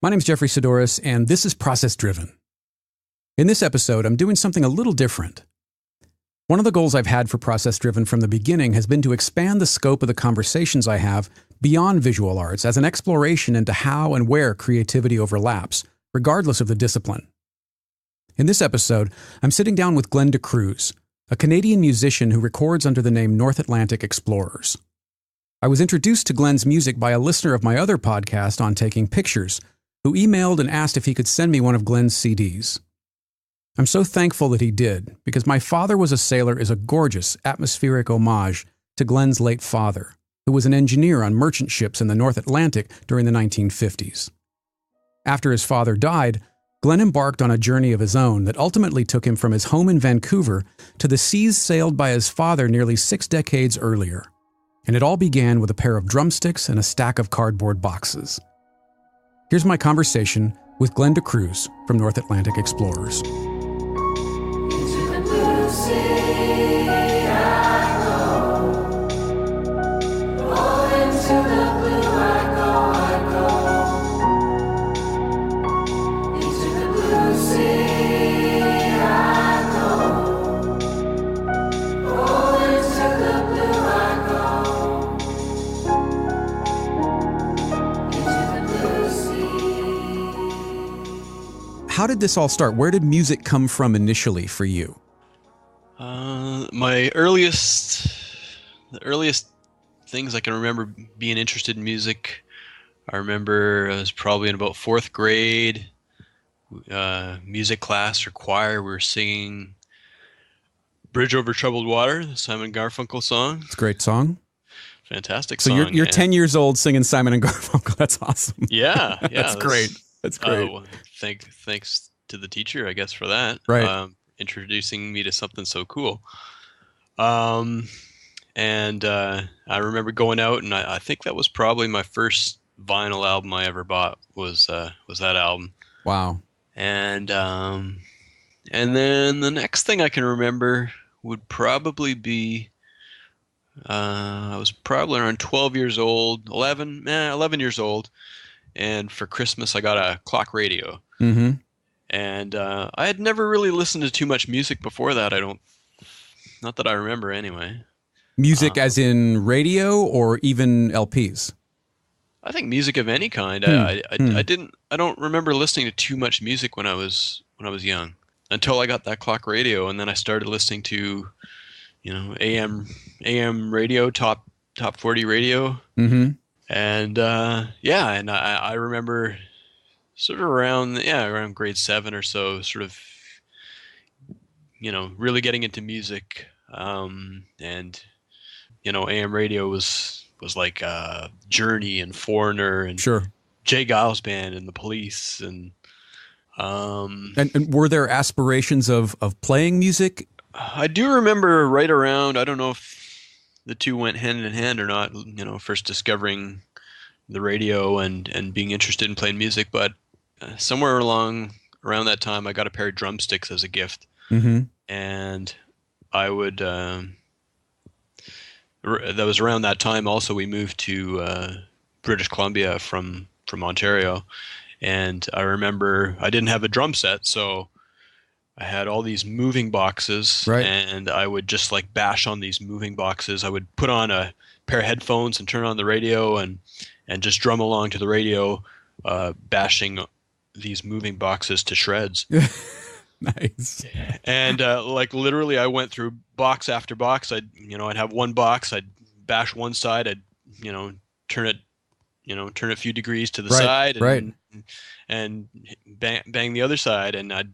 My name's Jeffrey Sidoris, and this is Process Driven. In this episode, I'm doing something a little different. One of the goals I've had for Process Driven from the beginning has been to expand the scope of the conversations I have beyond visual arts as an exploration into how and where creativity overlaps, regardless of the discipline. In this episode, I'm sitting down with Glenn DeCruz, a Canadian musician who records under the name North Atlantic Explorers. I was introduced to Glenn's music by a listener of my other podcast on Taking Pictures, who emailed and asked if he could send me one of Glenn's CDs. I'm so thankful that he did, because My Father Was a Sailor is a gorgeous, atmospheric homage to Glenn's late father, who was an engineer on merchant ships in the North Atlantic during the 1950s. After his father died, Glenn embarked on a journey of his own that ultimately took him from his home in Vancouver to the seas sailed by his father nearly 6 decades earlier. And it all began with a pair of drumsticks and a stack of cardboard boxes. Here's my conversation with Glenn DeCruz from North Atlantic Explorers. Into the blue sea I go. Oh, into the blue I go. Into the blue sea I go. Oh, into the blue I go. Into the blue sea. How did this all start? Where did music come from initially for you? The earliest things I can remember being interested in music, I remember I was probably in about 4th grade, music class or choir. We were singing Bridge Over Troubled Water, the Simon Garfunkel song. It's a great song. Fantastic So song. you're 10 years old singing Simon and Garfunkel. That's awesome. Yeah. That's great. That's great. Well, thanks to the teacher, I guess, for that. Right. Introducing me to something so cool. And I remember going out, and I think that was probably my first vinyl album I ever bought was that album. Wow. And then the next thing I can remember would probably be I was probably around 12 years old, 11 years old, and for Christmas I got a clock radio. Mm-hmm. And I had never really listened to too much music before that. Not that I remember anyway. Music as in radio or even LPs? I think music of any kind. I don't remember listening to too much music when I was young until I got that clock radio, and then I started listening to, AM radio, top 40 radio. Mm-hmm. And and I remember sort of around grade 7 or so, sort of, really getting into music. And AM radio was like Journey and Foreigner and Sure. Jay Giles Band and the Police and were there aspirations of playing music? I do remember right around, I don't know if the two went hand in hand or not, first discovering the radio and being interested in playing music, but somewhere around that time I got a pair of drumsticks as a gift. Mm-hmm. And I would that was around that time also we moved to British Columbia from Ontario, and I remember I didn't have a drum set, so I had all these moving boxes. Right. And I would just like bash on these moving boxes. I would put on a pair of headphones and turn on the radio and just drum along to the radio, bashing these moving boxes to shreds. Nice. And like literally I went through box after box. I'd have one box, I'd bash one side, I'd turn it a few degrees to the side and bang the other side, and I'd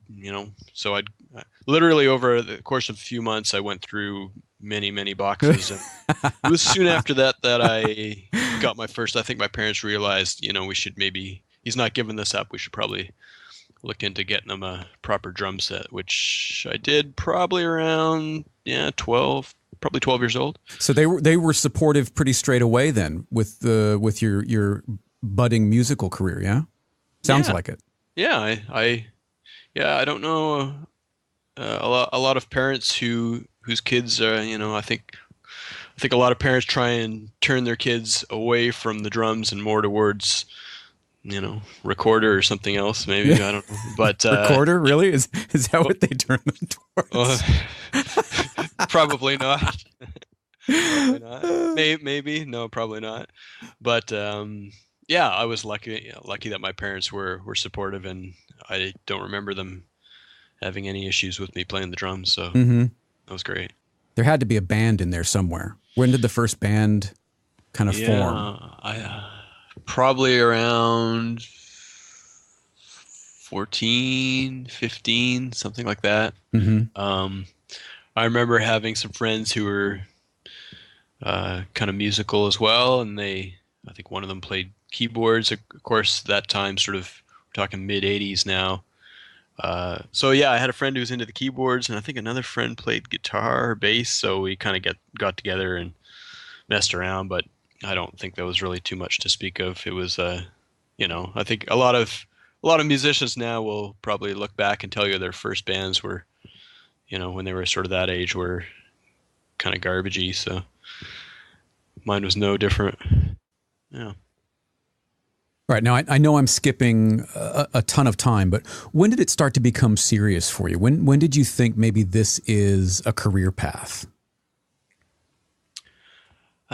literally over the course of a few months I went through many boxes. And it was soon after that I got my first. I think my parents realized we should maybe, he's not giving this up, we should probably look into getting him a proper drum set, which I did probably around 12 years old. So they were supportive pretty straight away then with your budding musical career, yeah? Sounds like it. Yeah, I don't know a lot of parents whose kids are, I think a lot of parents try and turn their kids away from the drums and more towards recorder or something else, maybe. I don't know. But Recorder, really? Is that what they turn them uh, towards? probably not. Probably not. Maybe. No, probably not. But yeah, I was lucky that my parents were supportive, and I don't remember them having any issues with me playing the drums. So Hmm. that was great. There had to be a band in there somewhere. When did the first band kind of Yeah, form? I probably around 14, 15, something like that. Hmm. Um, I remember having some friends who were kind of musical as well, and I think one of them played keyboards. Of course, that time, sort of, we're talking mid '80s now. So yeah, I had a friend who was into the keyboards, and I think another friend played guitar or bass. So we kind of got together and messed around, but I don't think that was really too much to speak of. It was, I think a lot of musicians now will probably look back and tell you their first bands were, when they were sort of that age, were kind of garbagey. So mine was no different. Yeah. Right. Now, I know I'm skipping a ton of time, but when did it start to become serious for you? When did you think maybe this is a career path?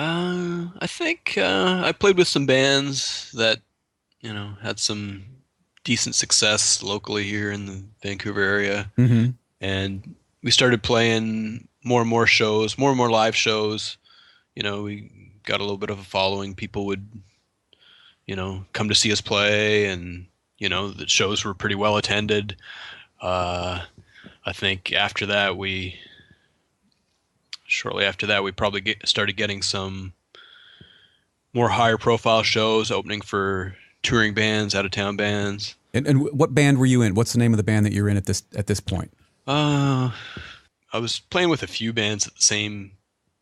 I think I played with some bands that had some decent success locally here in the Vancouver area, Hmm. and we started playing more and more shows, more and more live shows. We got a little bit of a following. People would come to see us play, and the shows were pretty well attended. Uh, I think shortly after that, we probably started getting some more higher profile shows opening for touring bands, out of town bands. And what band were you in? What's the name of the band that you're in at this point? Uh, I was playing with a few bands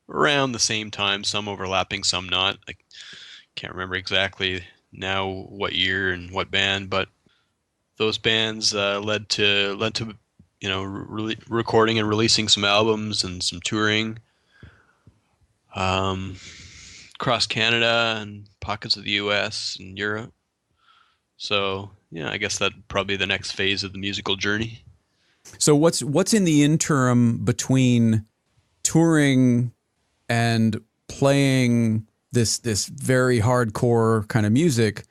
around the same time, some overlapping, some not. I can't remember exactly now what year and what band, but those bands led to recording and releasing some albums and some touring um, across Canada and pockets of the U.S. and Europe. So yeah, I guess that probably the next phase of the musical journey. So what's in the interim between touring and playing this very hardcore kind of music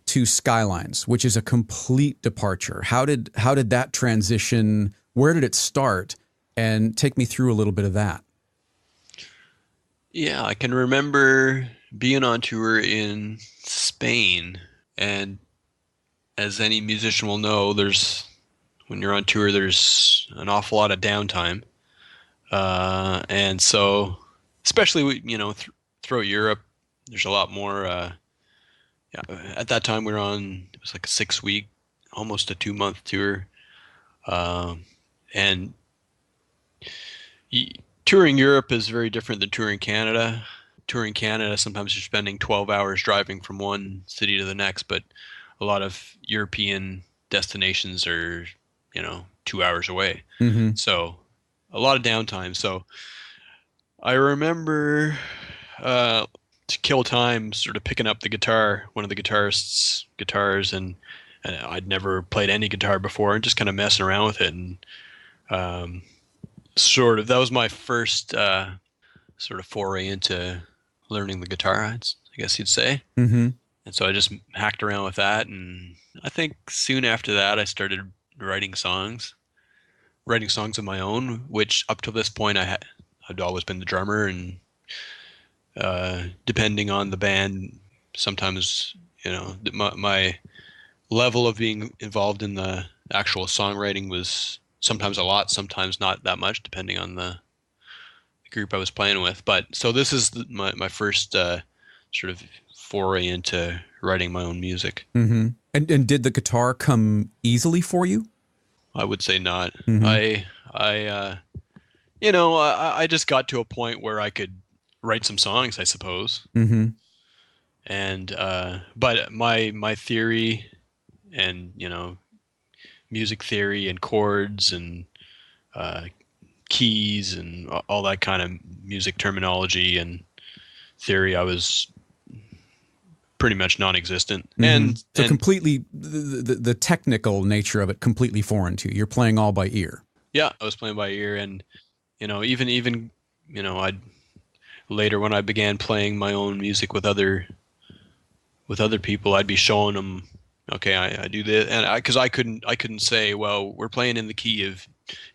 to Skylines, which is a complete departure? How did that transition? Where did it start? And take me through a little bit of that. Yeah, I can remember being on tour in Spain, and as any musician will know, when you're on tour, there's an awful lot of downtime, and so especially throughout Europe, there's a lot more. Yeah, at that time we were on. It was like a 6 week, almost a 2 month tour, um, and touring Europe is very different than touring Canada. Touring Canada, sometimes you're spending 12 hours driving from one city to the next, but a lot of European destinations are, 2 hours away. Hmm. So a lot of downtime. So I remember to kill time, sort of picking up the guitar, one of the guitarists' guitars, and I'd never played any guitar before, and just kind of messing around with it. And um, sort of that was my first sort of foray into learning the guitar, I guess you'd say. Hmm. And so I just hacked around with that, and I think soon after that I started writing songs of my own, which up to this point I'd always been the drummer, and depending on the band, sometimes my level of being involved in the actual songwriting was sometimes a lot, sometimes not that much, depending on the group I was playing with. But so this is my first sort of foray into writing my own music. Hmm. And did the guitar come easily for you? I would say not. Hmm. I just got to a point where I could write some songs, I suppose. Hmm. And but my theory and music theory and chords and uh, keys and all that kind of music terminology and theory, I was pretty much non-existent. So And completely, the technical nature of it completely foreign to you. You're playing all by ear. yeah, I was playing by ear, and even I'd later when I began playing my own music with other people, I'd be showing them, okay, I do this, and because I couldn't say, well, we're playing in the key of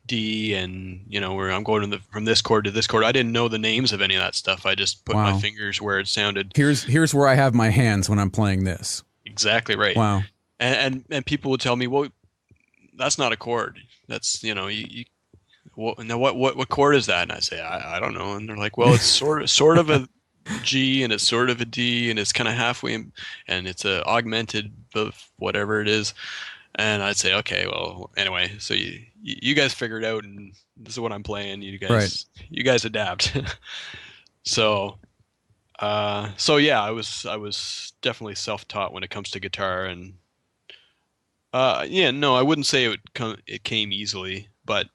D, and I'm going from this chord to this chord. I didn't know the names of any of that stuff. I just put my fingers where it sounded. Here's where I have my hands when I'm playing this. Exactly right. Wow. And people would tell me, well, that's not a chord. That's what chord is that? And I say, I don't know. And they're like, well, it's sort of a G, and it's sort of a D, and it's kind of halfway, and it's a augmented of whatever it is. And I'd say, okay, well, anyway, so you guys figure it out, and this is what I'm playing. You guys adapt. So yeah, I was definitely self-taught when it comes to guitar, and I wouldn't say it came easily, but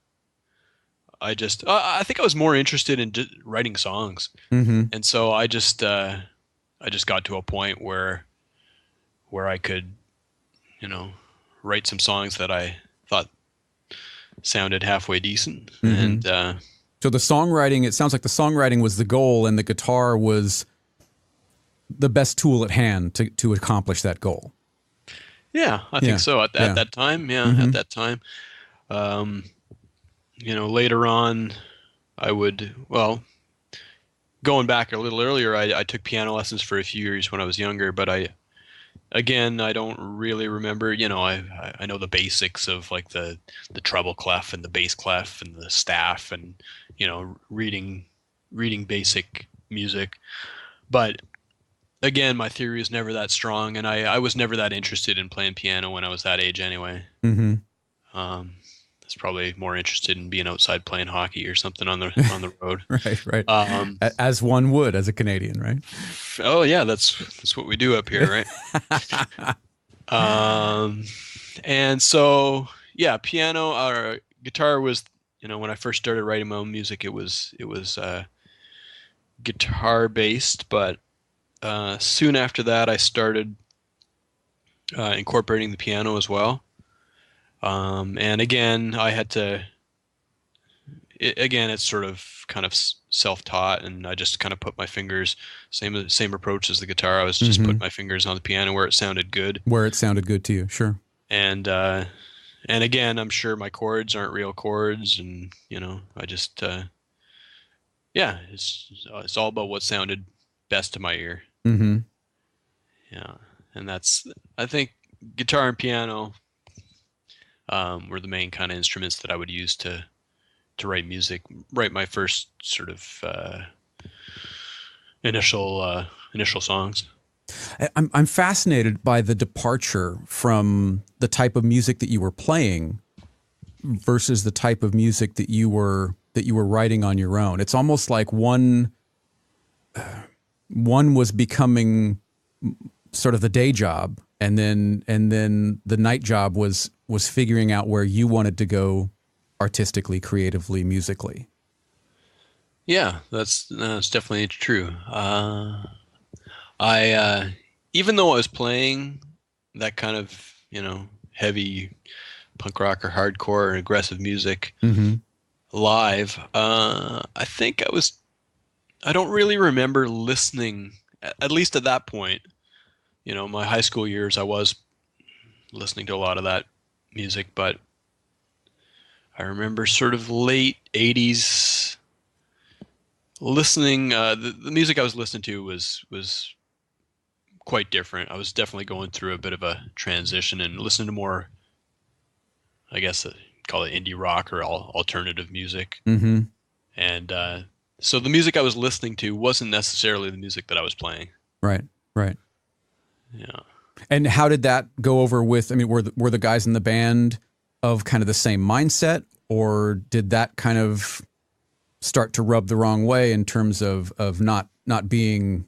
I just I think I was more interested in just writing songs, and so I just got to a point where I could, write some songs that I thought sounded halfway decent, and so the songwriting. It sounds like the songwriting was the goal, and the guitar was the best tool at hand to accomplish that goal. Yeah, I think so. At that time, at that time. Later on, I would, going back a little earlier, I took piano lessons for a few years when I was younger, but I don't really remember, I know the basics of like the treble clef and the bass clef and the staff and, reading basic music. But again, my theory is never that strong, and I was never that interested in playing piano when I was that age anyway. I was probably more interested in being outside playing hockey or something on the road. Right. As one would as a Canadian, right? Oh yeah, that's what we do up here, right? And so yeah, piano or guitar was, when I first started writing my own music, it was guitar based, but soon after that I started incorporating the piano as well. And again, I had to. It's sort of kind of self-taught, and I just kind of put my fingers. Same approach as the guitar. I was just putting my fingers on the piano where it sounded good. Where it sounded good to you, sure. And again, I'm sure my chords aren't real chords, and I just it's all about what sounded best to my ear. Yeah, and that's, I think, guitar and piano were the main kind of instruments that I would use to write music, write my first sort of initial songs. I'm fascinated by the departure from the type of music that you were playing versus the type of music that you were writing on your own. It's almost like one was becoming sort of the day job, and then the night job was figuring out where you wanted to go artistically, creatively, musically. Yeah, that's definitely true. I even though I was playing that kind of, heavy punk rock or hardcore or aggressive music live, I think I don't really remember listening, at least at that point. My high school years, I was listening to a lot of that music, but I remember sort of late 80s listening. The music I was listening to was quite different. I was definitely going through a bit of a transition and listening to more, I guess, call it indie rock or alternative music. And so the music I was listening to wasn't necessarily the music that I was playing. Right. Yeah. And how did that go over with, were the guys in the band of kind of the same mindset, or did that kind of start to rub the wrong way in terms of not being,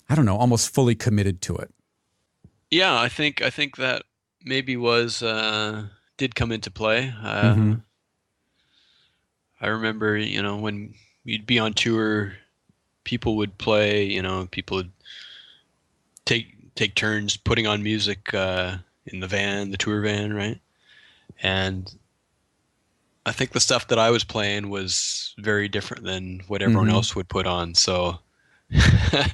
I don't know, almost fully committed to it? Yeah, I think that maybe did come into play. I remember, when you'd be on tour, people would play, people would take turns putting on music in the van, the tour van, right? And I think the stuff that I was playing was very different than what everyone Mhm. else would put on. So, Like,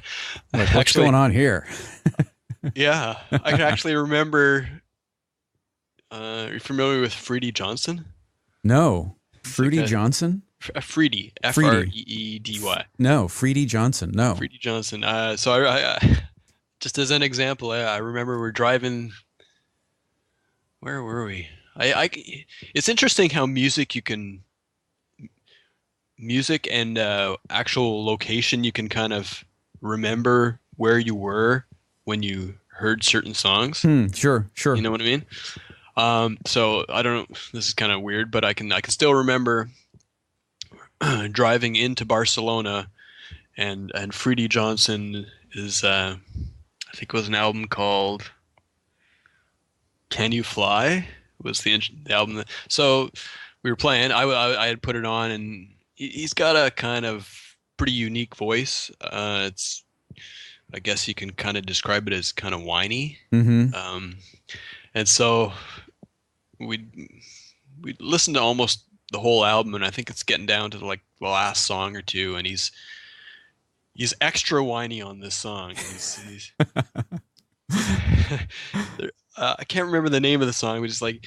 what's actually, going on here? yeah, I can actually remember. Are you familiar with Freedy Johnson? No. He's like Fruity Johnson? Freedy, Freedy. Freedy. No, Freedy Johnson. No. Freedy Johnson. So just as an example, I remember we're driving. Where were we? It's interesting how music and actual location, you can kind of remember where you were when you heard certain songs. Sure. You know what I mean? So I don't know. This is kind of weird, but I can still remember driving into Barcelona, and Freedy Johnson is I think it was an album called "Can You Fly." Was the album. So we were playing. I had put it on, and he's got a kind of pretty unique voice. It's, I guess you can kind of describe it as kind of whiny. Mm-hmm. And so we listened to almost the whole album, and I think it's getting down to like the last song or two, and he's extra whiny on this song. He's I can't remember the name of the song, but it's like,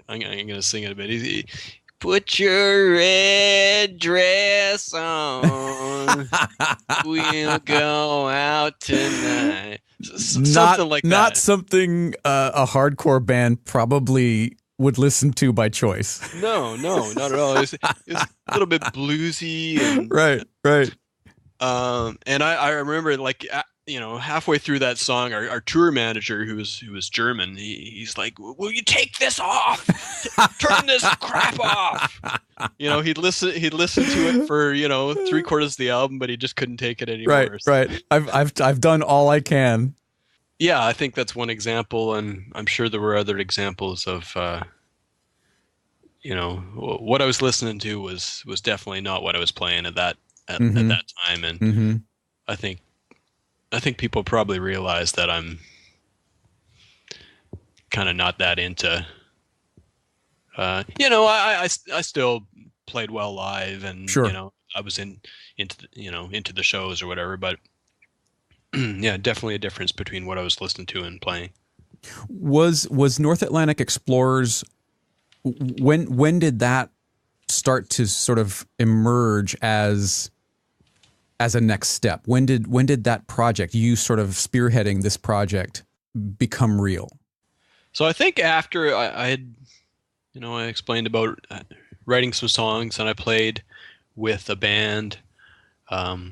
I'm gonna sing it a bit. Put your red dress on. We'll go out tonight. Something like that. Not something a hardcore band probably would listen to by choice. No, not at all. It's a little bit bluesy. And, right. And I remember, like, halfway through that song, our tour manager, who was German, he's like, "Will you take this off? Turn this crap off." He'd listen to it for 3/4 of the album, but he just couldn't take it anymore. Right. I've done all I can. Yeah, I think that's one example, and I'm sure there were other examples of what I was listening to was definitely not what I was playing at that time, and I think people probably realize that I'm kind of not that into. I still played well live, and sure. I was into the shows or whatever, but yeah, definitely a difference between what I was listening to and playing. Was North Atlantic Explorers, when did that start to sort of emerge as a next step? When did that project, you sort of spearheading this project, become real? So I think after I had, I explained about writing some songs, and I played with a band,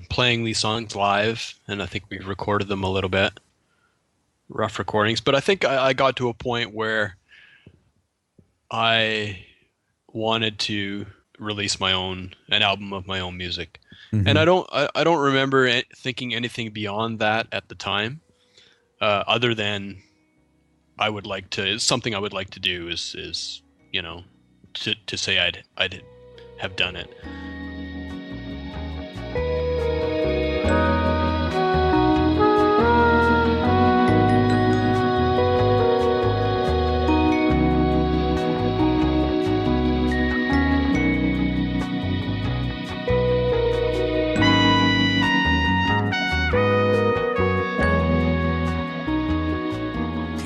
playing these songs live, and I think we recorded them a little bit, rough recordings. But I think I got to a point where I wanted to release an album of my own music. And I don't remember thinking anything beyond that at the time, other than something I would like to do is to say I'd have done it.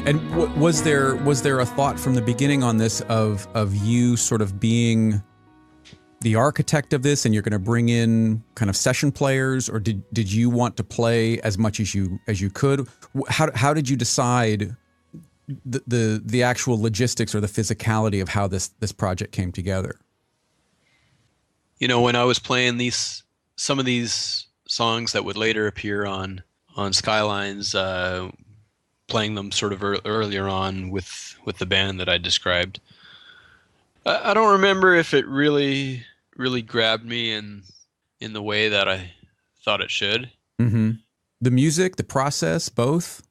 And was there a thought from the beginning on this of you sort of being the architect of this, and you're going to bring in kind of session players, or did you want to play as much as you could? How did you decide the actual logistics or the physicality of how this project came together? When I was playing some of these songs that would later appear on Skylines, playing them sort of earlier on with the band that I described, I don't remember if it really grabbed me in the way that I thought it should. Mm-hmm. The music, the process, both?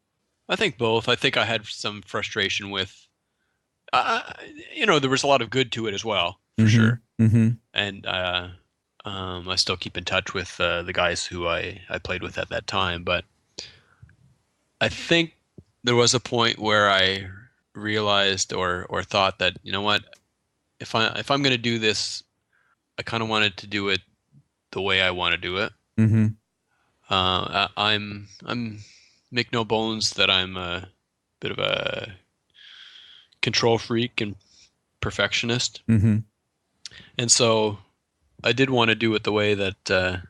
I think both. I think I had some frustration with, there was a lot of good to it as well, for sure. Mm-hmm. And I still keep in touch with the guys who I played with at that time, but I think there was a point where I realized or thought that, you know what, if I'm going to do this, I kind of wanted to do it the way I want to do it. Mm-hmm. I'm make no bones that I'm a bit of a control freak and perfectionist, Mm-hmm. and so I did want to do it the way that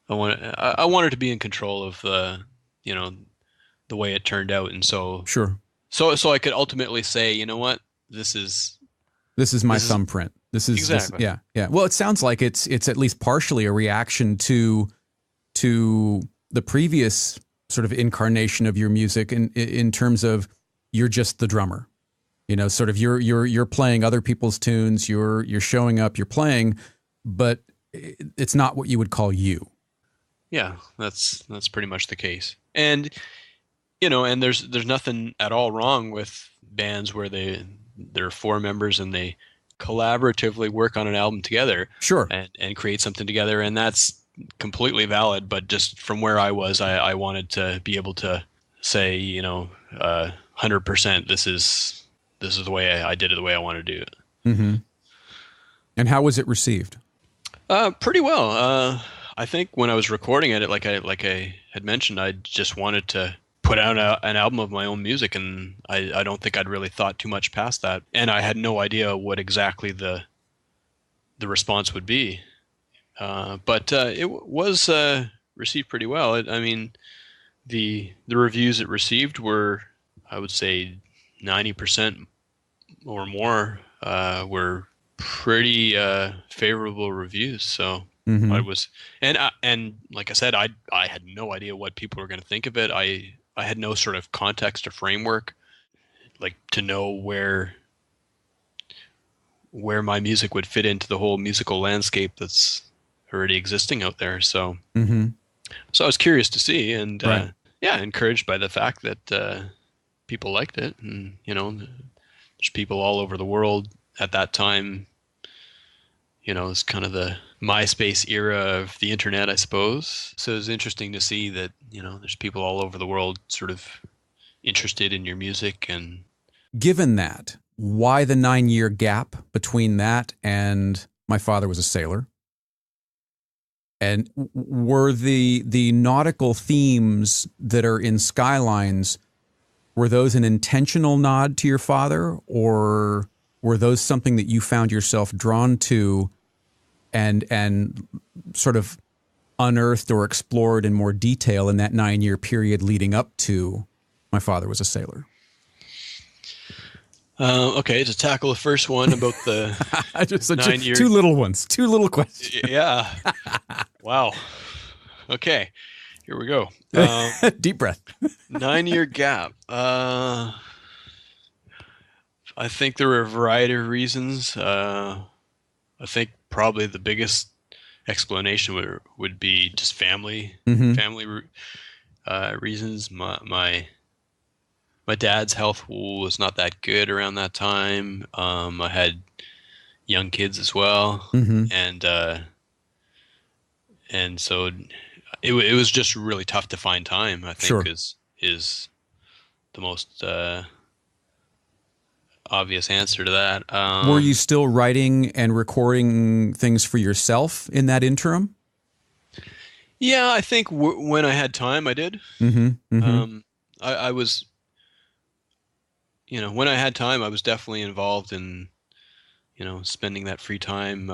I wanted to be in control of you know the way it turned out, and Sure. so I could ultimately say, you know what, this is This is my this is thumbprint. This is this, exactly. yeah, yeah. Well, it sounds like it's at least partially a reaction to the previous sort of incarnation of your music in terms of you're just the drummer. You know, sort of you're playing other people's tunes, you're showing up, you're playing, but it's not what you would call you. Yeah, that's pretty much the case. And and there's nothing at all wrong with bands where there are four members and they collaboratively work on an album together Sure. and create something together, and that's completely valid. But just from where I was, I wanted to be able to say, 100%, this is the way I did it, the way I want to do it. Mm-hmm. And how was it received? Pretty well. I think when I was recording it, like I had mentioned, I just wanted to put out an album of my own music, and I don't think I'd really thought too much past that, and I had no idea what exactly the response would be. But it was received pretty well. I mean, the reviews it received were, I would say, 90% or more were pretty favorable reviews. So Mm-hmm. I was, and like I said, I had no idea what people were going to think of it. I had no sort of context or framework, like to know where my music would fit into the whole musical landscape that's already existing out there. So, Mm-hmm. so I was curious to see, and Right. yeah, encouraged by the fact that people liked it, and there's people all over the world at that time. It's kind of the MySpace era of the internet, I suppose. So it was interesting to see that, there's people all over the world sort of interested in your music. And Given that, why the 9-year gap between that and My Father Was a Sailor? And were the nautical themes that are in Skylines, were those an intentional nod to your father, or were those something that you found yourself drawn to and sort of unearthed or explored in more detail in that 9-year period leading up to My Father Was a Sailor? Okay, to tackle the first one about the Just 9 year, two little ones, two little questions. yeah, wow. Okay, here we go. Deep breath. 9-year gap. I think there were a variety of reasons. I think probably the biggest explanation would be just family reasons. My dad's health was not that good around that time. I had young kids as well, Mm-hmm. and so it was just really tough to find time. I think Sure. is the most obvious answer to that. Were you still writing and recording things for yourself in that interim? Yeah, I think when I had time, I did. Mm-hmm. Mm-hmm. I was, when I had time, I was definitely involved in, spending that free time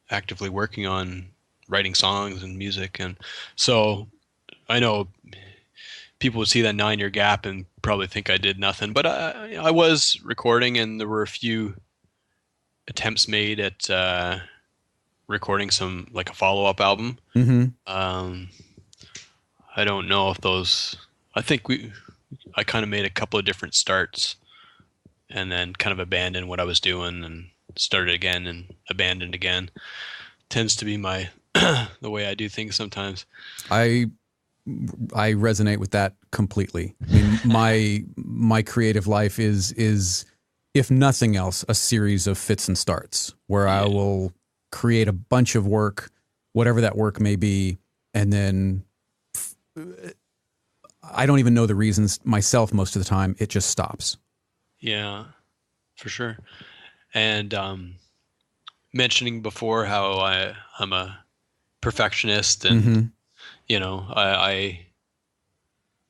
actively working on writing songs and music. And so I know people would see that 9-year gap and probably think I did nothing, but I was recording, and there were a few attempts made at recording some, like a follow-up album. Mm-hmm. I don't know if those, I think I kind of made a couple of different starts and then kind of abandoned what I was doing and started again and abandoned again. Tends to be my, the way I do things sometimes. I resonate with that completely. I mean, my creative life is, if nothing else, a series of fits and starts where I will create a bunch of work, whatever that work may be, and then I don't even know the reasons myself most of the time. It just stops. Yeah, for sure. And mentioning before how I'm a perfectionist, and Mm-hmm. you know,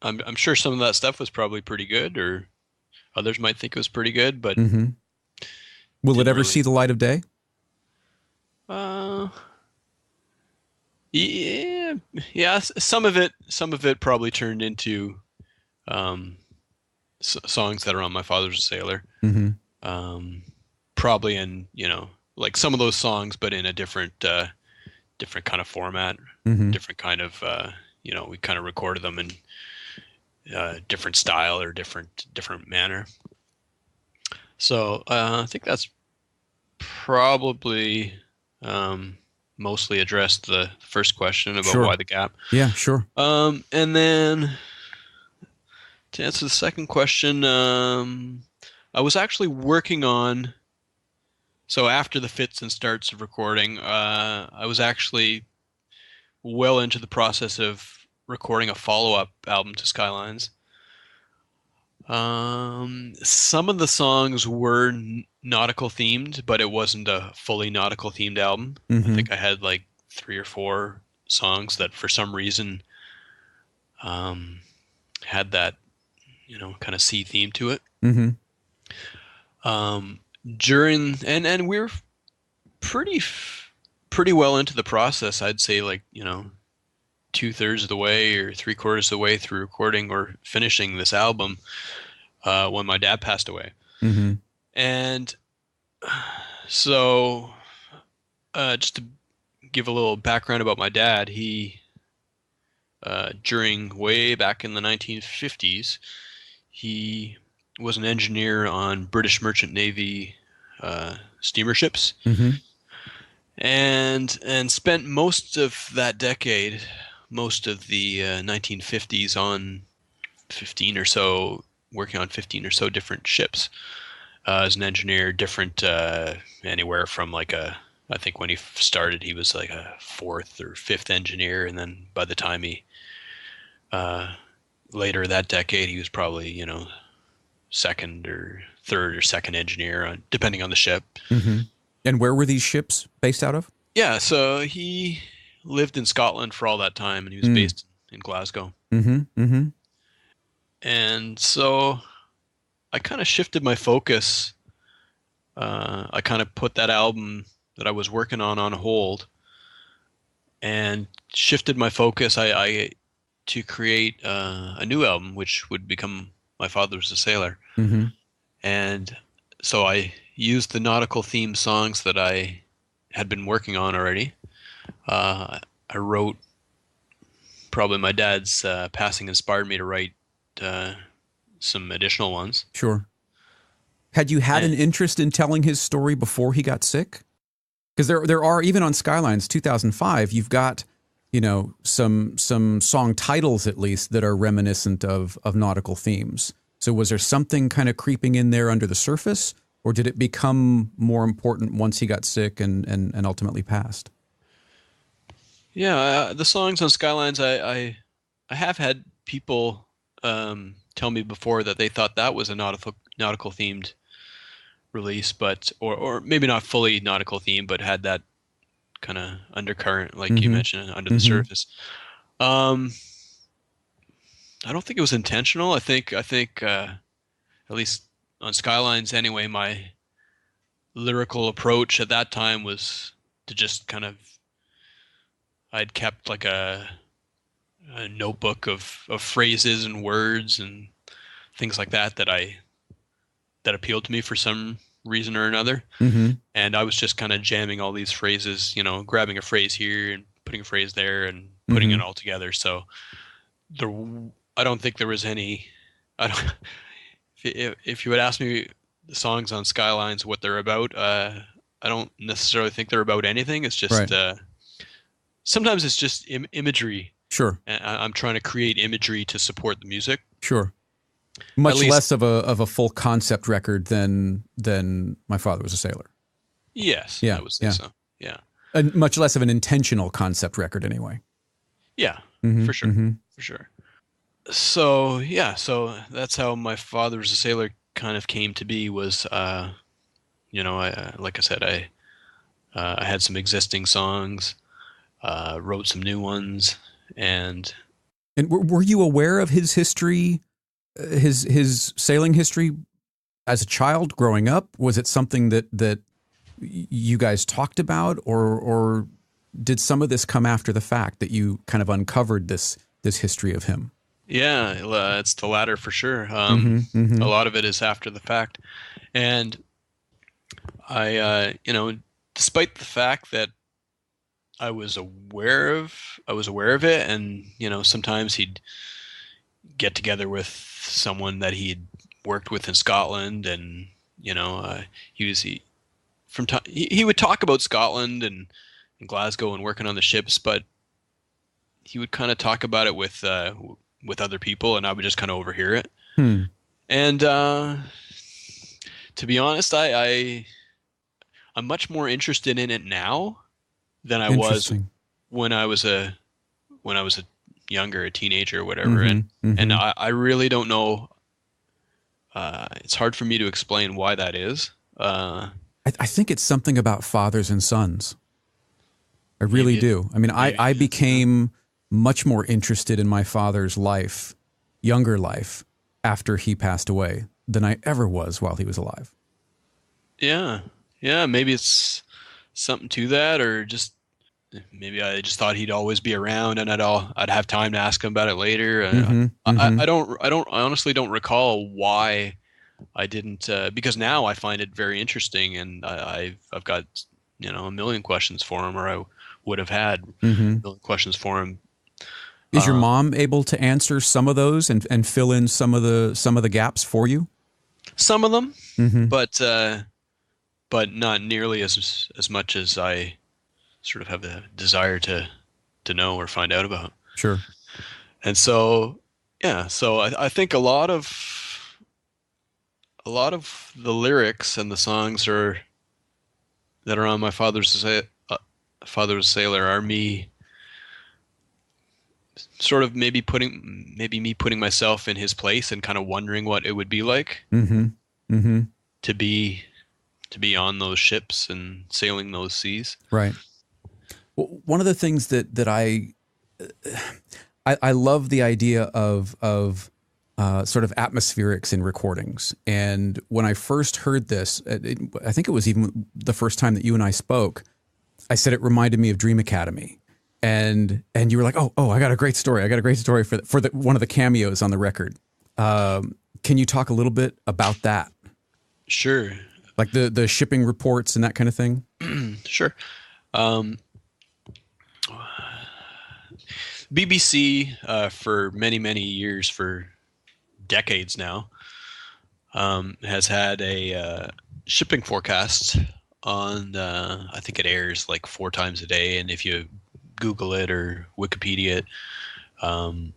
I'm sure some of that stuff was probably pretty good, or others might think it was pretty good, but Mm-hmm. Will it didn't ever really. see the light of day? Uh, yeah, yeah. Some of it probably turned into um, songs that are on My Father's a Sailor. Mm-hmm. Um, Probably in, like some of those songs, but in a different kind of format, Mm-hmm. different kind of we kind of recorded them in different style or different manner. So I think that's probably mostly addressed the first question about Sure. why the gap. Yeah, sure. And then to answer the second question, I was actually working on. So after the fits and starts of recording, I was actually well into the process of recording a follow-up album to Skylines. Some of the songs were nautical themed, but it wasn't a fully nautical themed album. I Mm-hmm. think I had like 3 or 4 songs that for some reason um, had that, kind of sea theme to it. Mm-hmm. Um, During and we're pretty pretty well into the process. I'd say like 2/3 of the way or 3/4 of the way through recording or finishing this album when my dad passed away. Mm-hmm. And so, just to give a little background about my dad, he during way back in the 1950s, he was an engineer on British Merchant Navy steamer ships, Mm-hmm. and spent most of that decade, most of the 1950s, on 15 or so, working on 15 or so different ships as an engineer, different anywhere from like I think when he started, he was like a 4th or 5th engineer, and then by the time he later that decade, he was probably 2nd or 3rd or 2nd engineer, depending on the ship. Mm-hmm. And where were these ships based out of? Yeah, so he lived in Scotland for all that time, and he was based in Glasgow. Mm-hmm. Mm-hmm. And so I kind of shifted my focus. I kind of put that album that I was working on hold, and shifted my focus. I to create a new album, which would become My Father Was a Sailor. Mm-hmm. And so I used the nautical theme songs that I had been working on already. I wrote, probably my dad's passing inspired me to write some additional ones. Sure. Had you had an interest in telling his story before he got sick? Because there are, even on Skylines 2005, you've got, some song titles at least that are reminiscent of nautical themes. So was there something kind of creeping in there under the surface, or did it become more important once he got sick and ultimately passed? Yeah, the songs on Skylines, I have had people tell me before that they thought that was a nautical themed release, but or maybe not fully nautical themed, but had that kind of undercurrent, like you mentioned, under the surface. I don't think it was intentional. I think at least on Skylines anyway, my lyrical approach at that time was to just kind of, I'd kept like a notebook of phrases and words and things like that that appealed to me for some reason or another. Mm-hmm. And I was just kind of jamming all these phrases, grabbing a phrase here and putting a phrase there and putting it all together. So I don't think there was any, if you would ask me the songs on Skylines, what they're about, I don't necessarily think they're about anything. It's just, Right. Sometimes it's just imagery. Sure. And I'm trying to create imagery to support the music. Sure. Much least- less of a full concept record than My Father Was a Sailor. Yes. Yeah, I would say yeah. so. Yeah. Much less of an intentional concept record anyway. Yeah. Mhm, For sure. mhm. For sure. So yeah, so that's how my father was a sailor kind of came to be. Was like I said, I had some existing songs, wrote some new ones, and And were you aware of his history, his sailing history as a child growing up? Was it something that you guys talked about, or did some of this come after the fact that you kind of uncovered this history of him? yeah, it's the latter for sure. Mm-hmm, A mm-hmm, lot of it is after the fact, and despite the fact that I was aware of it, and sometimes he'd get together with someone that he'd worked with in Scotland, and he was he would talk about Scotland and Glasgow and working on the ships, but he would kind of talk about it with other people, and I would just kind of overhear it. hmm. And to be honest, I'm much more interested in it now than I was Interesting. when I was a younger, a teenager or whatever. Mm-hmm, And mm-hmm. I really don't know. It's hard for me to explain why that is. I think it's something about fathers and sons. I really Maybe it, do. I mean, maybe I it is. Yeah. became much more interested in my father's life, younger life, after he passed away than I ever was while he was alive. Yeah, yeah. Maybe it's something to that, or just maybe I just thought he'd always be around, and I'd have time to ask him about it later. Mm-hmm, mm-hmm. I honestly don't recall why I didn't, because now I find it very interesting, and I've got a million questions for him, or I would have had Mm-hmm. a million questions for him. Is your Uh, mom able to answer some of those and fill in some of the gaps for you? some of them, Mm-hmm. but not nearly as much as I sort of have a desire to know or find out about. Sure. And so, yeah, so I think a lot of the lyrics and the songs that are on my father's sailor are me sort of maybe me putting myself in his place and kind of wondering what it would be like Mm-hmm. Mm-hmm. to be to be on those ships and sailing those seas. Right. Well, one of the things that I love the idea of sort of atmospherics in recordings. And when I first heard this, I think it was even the first time that you and I spoke. I said it reminded me of Dream Academy, and you were like, oh, I got a great story. I got a great story for one of the cameos on the record. Can you talk a little bit about that, Sure, like the shipping reports and that kind of thing? sure. Um, BBC for many years, for decades now, has had a shipping forecast on. I think it airs like 4 times a day, and if you Google it or Wikipedia it, um,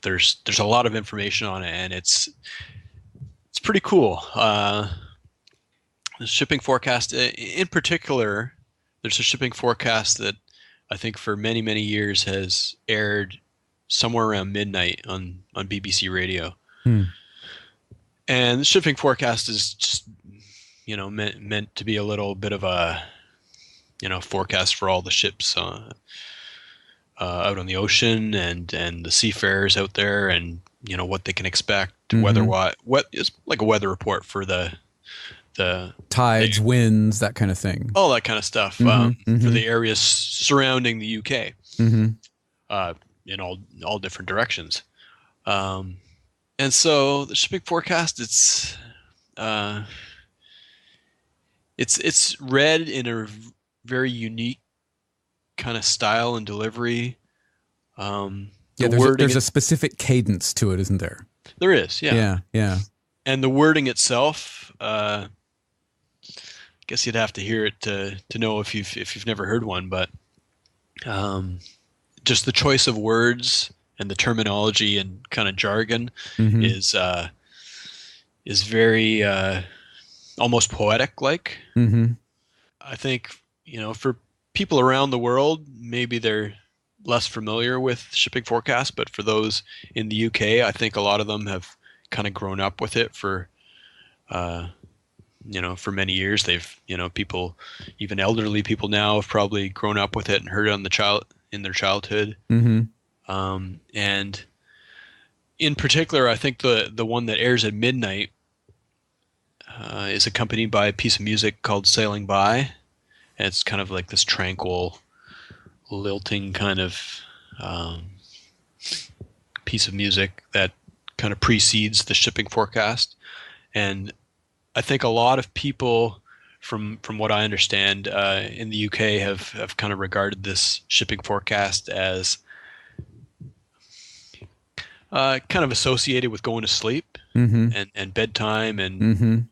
there's a lot of information on it, and it's pretty cool. The shipping forecast, in particular, there's a shipping forecast that I think for many years has aired somewhere around midnight on BBC Radio. Hmm. And the shipping forecast is just, meant to be a little bit of a, forecast for all the ships out on the ocean and the seafarers out there, and what they can expect weather Mm-hmm. what is like a weather report for the Tides, winds, that kind of thing. all that kind of stuff, Mm-hmm. for Mm-hmm. the areas surrounding the UK, Mm-hmm. in all different directions. Um, and so the shipping forecast, uh, it's read in a very unique kind of style and delivery. Yeah, The wording, there's a specific cadence to it, isn't there? there is, yeah, Yeah, yeah. and the wording itself. Guess you'd have to hear it to know if you've never heard one, but um, just the choice of words and the terminology and kind of jargon Mm-hmm. is very almost poetic like. Mm-hmm. I think for people around the world, maybe they're less familiar with shipping forecasts, but for those in the UK, I think a lot of them have kind of grown up with it for, for many years. They've, people, even elderly people now have probably grown up with it and heard it in their childhood. Mm-hmm. And in particular, I think the one that airs at midnight is accompanied by a piece of music called "Sailing By." And it's kind of like this tranquil, lilting kind of piece of music that kind of precedes the shipping forecast. And I think a lot of people, from what I understand, in the UK have kind of regarded this shipping forecast as kind of associated with going to sleep and bedtime and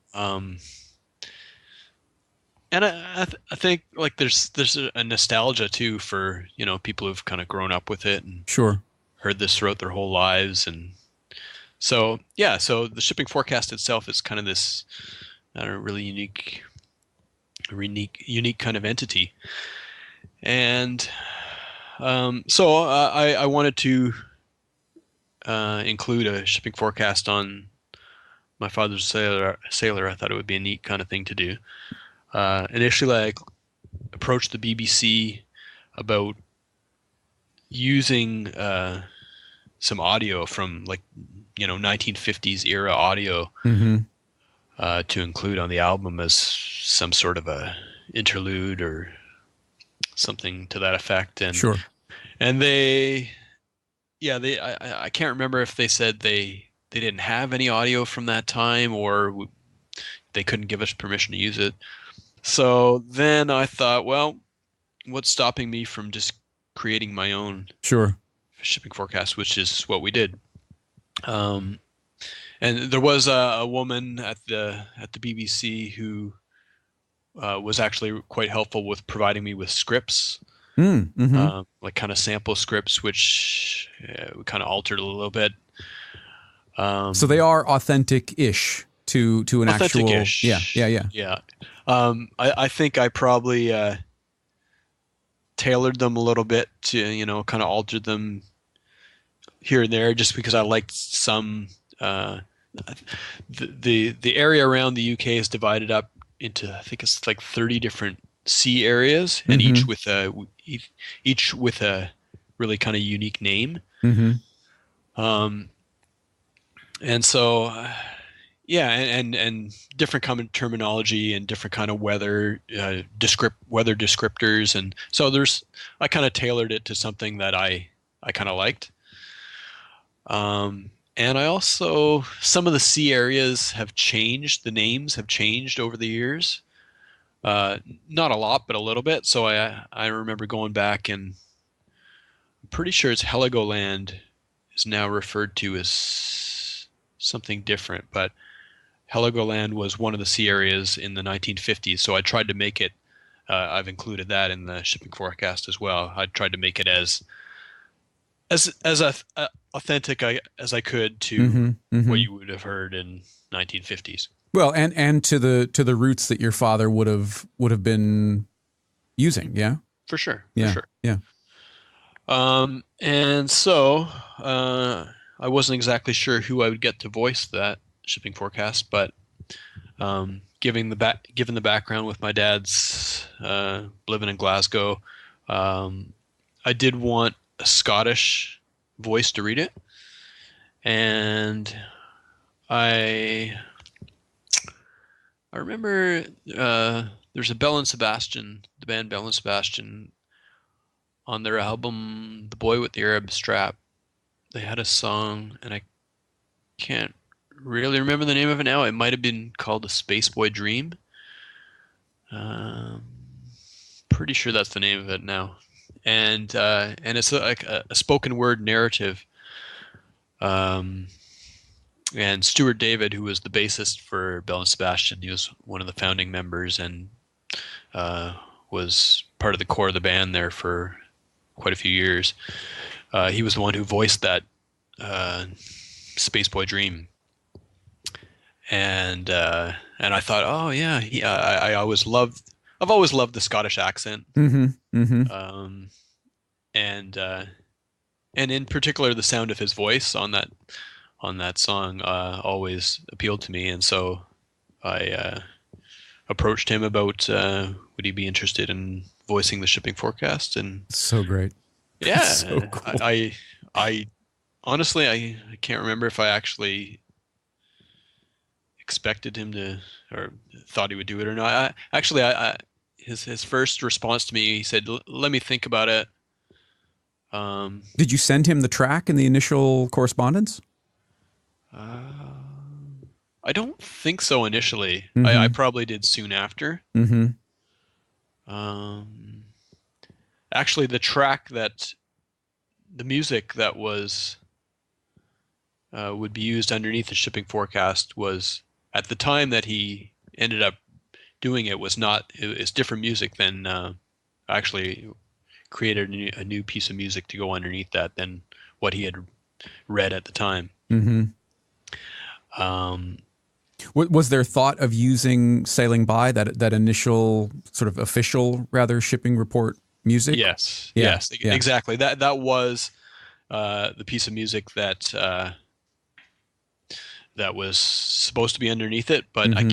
and I think like there's a nostalgia too for people who've kind of grown up with it and Sure. heard this throughout their whole lives. And so so the shipping forecast itself is kind of this really unique kind of entity. And so I wanted to include a shipping forecast on My Father's a Sailor. I thought it would be a neat kind of thing to do. Initially, I approached the BBC about using some audio from 1950s era audio to include on the album as some sort of a interlude or something to that effect. And Sure. And I can't remember if they said they didn't have any audio from that time or they couldn't give us permission to use it. So then I thought, well, what's stopping me from just creating my own shipping forecast, which is what we did. And there was a woman at the BBC who was actually quite helpful with providing me with scripts, like kind of sample scripts, which we kind of altered a little bit. So they are authentic-ish to an actual. Yeah. I think I probably tailored them a little bit to kind of altered them here and there, just because I liked some. The area around the UK is divided up into, I think it's like 30 different sea areas, and each with a really kind of unique name. And so, and different common terminology and different kind of weather descriptors, and so I kind of tailored it to something that I kind of liked. And I also, some of the sea areas have changed. The names have changed over the years. Not a lot, but a little bit. So I remember going back, and I'm pretty sure it's Heligoland is now referred to as something different. But Heligoland was one of the sea areas in the 1950s. So I tried to make it, I've included that in the shipping forecast as well. I tried to make it as authentic as I could to what you would have heard in 1950s. Well, and to the roots that your father would have been using, yeah, for sure, yeah, yeah. And so I wasn't exactly sure who I would get to voice that shipping forecast, but given the background with my dad's living in Glasgow, I did want a Scottish voice to read it, and I remember there's a Bell and Sebastian, the band Bell and Sebastian, on their album The Boy with the Arab Strap. They had a song, and I can't really remember the name of it now. It might have been called The Space Boy Dream. Pretty sure that's the name of it now. And it's like a spoken word narrative. And Stuart David, who was the bassist for Bell and Sebastian, he was one of the founding members and was part of the core of the band there for quite a few years. He was the one who voiced that Space Boy Dream. And I thought, oh yeah, I've always loved the Scottish accent. and in particular the sound of his voice on that song always appealed to me, and so I approached him about would he be interested in voicing the shipping forecast, and So great. yeah, So cool. I honestly I can't remember if I actually expected him to or thought he would do it or not. His first response to me, he said, "Let me think about it." Did you send him the track in the initial correspondence? I don't think so initially. Mhm. I probably did soon after. Mm-hmm. Actually, the music that was would be used underneath the shipping forecast was, at the time that he ended up doing it, was not. It's different music than actually created a new piece of music to go underneath that than what he had read at the time. Mm-hmm. Was there thought of using "Sailing By," that initial sort of official, rather, shipping report music? Yes, Yeah, yes, yeah. exactly. That was the piece of music that was supposed to be underneath it, but I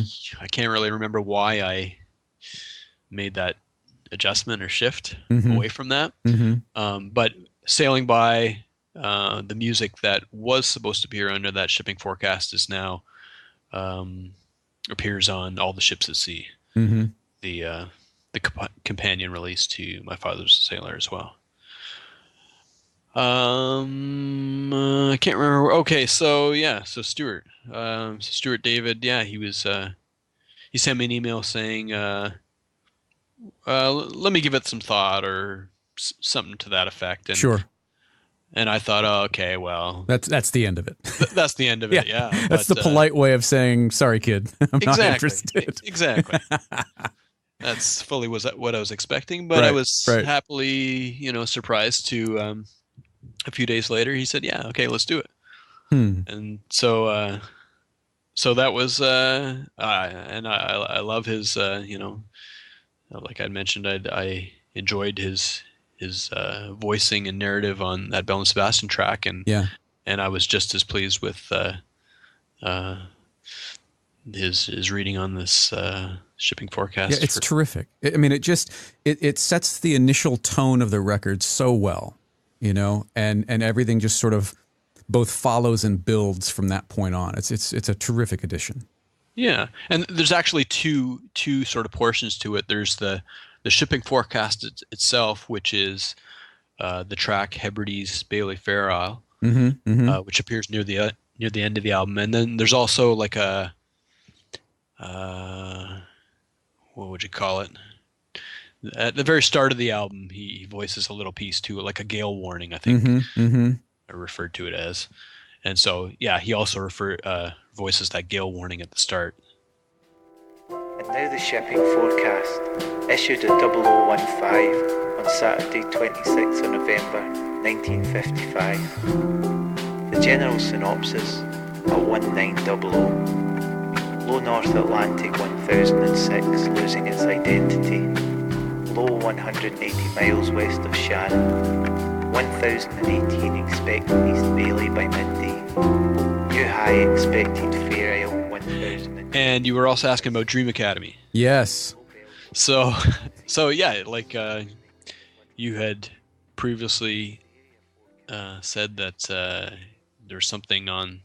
can't really remember why I made that adjustment or shift away from that. But "Sailing By," the music that was supposed to appear under that shipping forecast is now appears on All the Ships at Sea, the companion release to My Father's a Sailor as well. I can't remember. Okay, so Stuart, Stuart David, yeah, he was. He sent me an email saying, "Let me give it some thought," or something to that effect. And, Sure. And I thought, oh, okay, well, That's the end of it. That's the end of it. Yeah, that's the polite way of saying, "Sorry, kid, I'm not interested." Exactly. That's fully what I was expecting, but I was happily, surprised to. A few days later, he said, "Yeah, okay, let's do it." And so that was, and I love his, like I mentioned, I enjoyed his voicing and narrative on that Belle and Sebastian track, and I was just as pleased with his reading on this shipping forecast. Yeah, it's terrific. I mean, it sets the initial tone of the record so well, and everything just sort of both follows and builds from that point on. It's a terrific addition. Yeah, and there's actually two sort of portions to it. There's the shipping forecast itself, which is the track Hebrides Bailey Fair Isle, which appears near the end of the album, and then there's also like a what would you call it? At the very start of the album, he voices a little piece to it, like a gale warning, I think. I referred to it as, and so he also voices that gale warning at the start. And now the shipping forecast, issued at 0015 on Saturday 26th of November 1955. The general synopsis at 1900. Low North Atlantic 1006 losing its identity. Low 180 miles west of Shannon. 1018 expecting East Bailey by midday. New high expected Fair Isle 1000. And you were also asking about Dream Academy. Yes. So yeah, like you had previously said that there's something on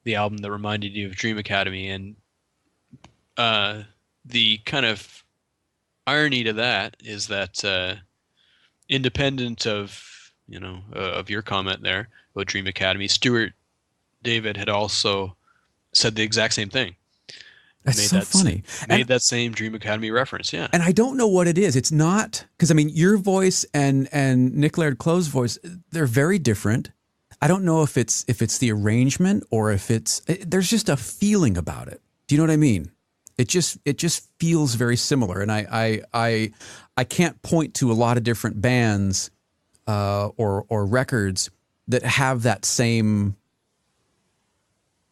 the album that reminded you of Dream Academy, and the kind of irony to that is that independent of of your comment there about Dream Academy, Stuart David had also said the exact same thing. That's so funny. Made that same Dream Academy reference, yeah. And I don't know what it is. It's not, because I mean, your voice and Nick Laird-Clow's voice, they're very different. I don't know if it's the arrangement or if there's just a feeling about it. Do you know what I mean? It just feels very similar, and I can't point to a lot of different bands or records that have that same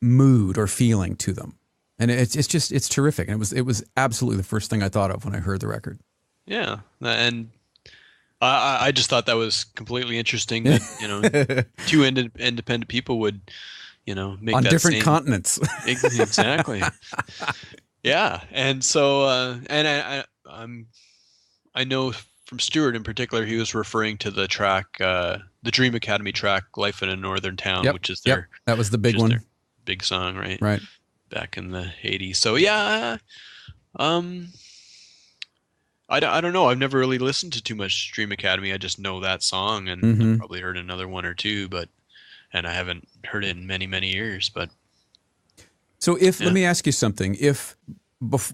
mood or feeling to them, and it's terrific. And it was absolutely the first thing I thought of when I heard the record. Yeah, and I just thought that was completely interesting that, two independent people would, make On that different same continents. exactly. Yeah, and so I know from Stewart in particular, he was referring to the track, the Dream Academy track, "Life in a Northern Town," Yep. which is Yep. their That was the big their one. big song, right? Right. Back in the '80s. So yeah, um, I don't know. I've never really listened to too much Dream Academy. I just know that song, and I've probably heard another one or two, and I haven't heard it in many, many years. But So let me ask you something. If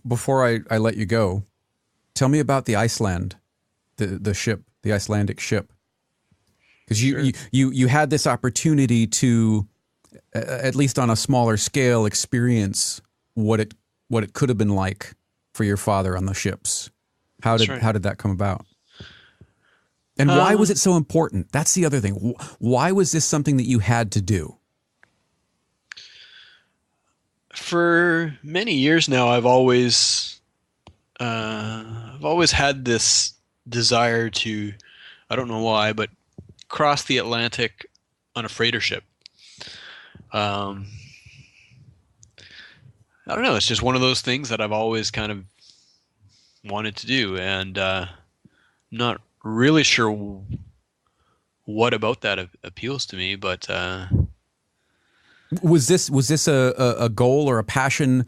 before I let you go, tell me about the Iceland, the ship, the Icelandic ship, because you had this opportunity to, at least on a smaller scale, experience what it could have been like for your father on the ships. How did that come about? And why was it so important? That's the other thing. Why was this something that you had to do? For many years now, I've always had this desire to, I don't know why, but cross the Atlantic on a freighter ship. I don't know. It's just one of those things that I've always kind of wanted to do, and not really sure what about that appeals to me, but was this a goal or a passion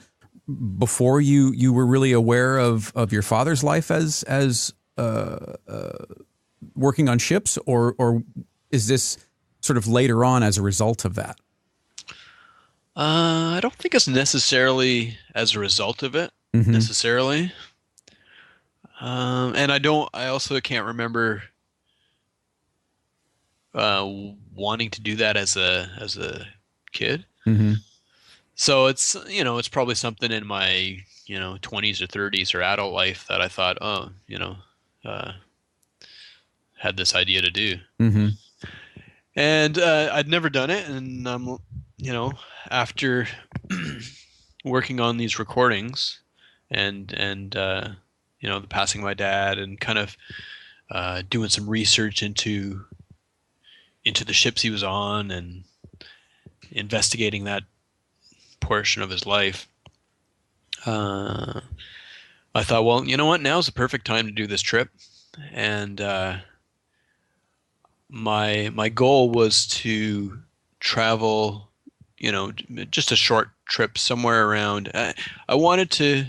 before you were really aware of your father's life as working on ships, or is this sort of later on as a result of that? I don't think it's necessarily as a result of it necessarily. And I also can't remember wanting to do that as a kid. So it's probably something in my 20s or 30s or adult life that I thought, had this idea to do. And I'd never done it, and after working on these recordings and the passing of my dad, and kind of doing some research into the ships he was on and investigating that portion of his life, I thought, well, you know what? Now's the perfect time to do this trip. And my goal was to travel, just a short trip somewhere around. I wanted to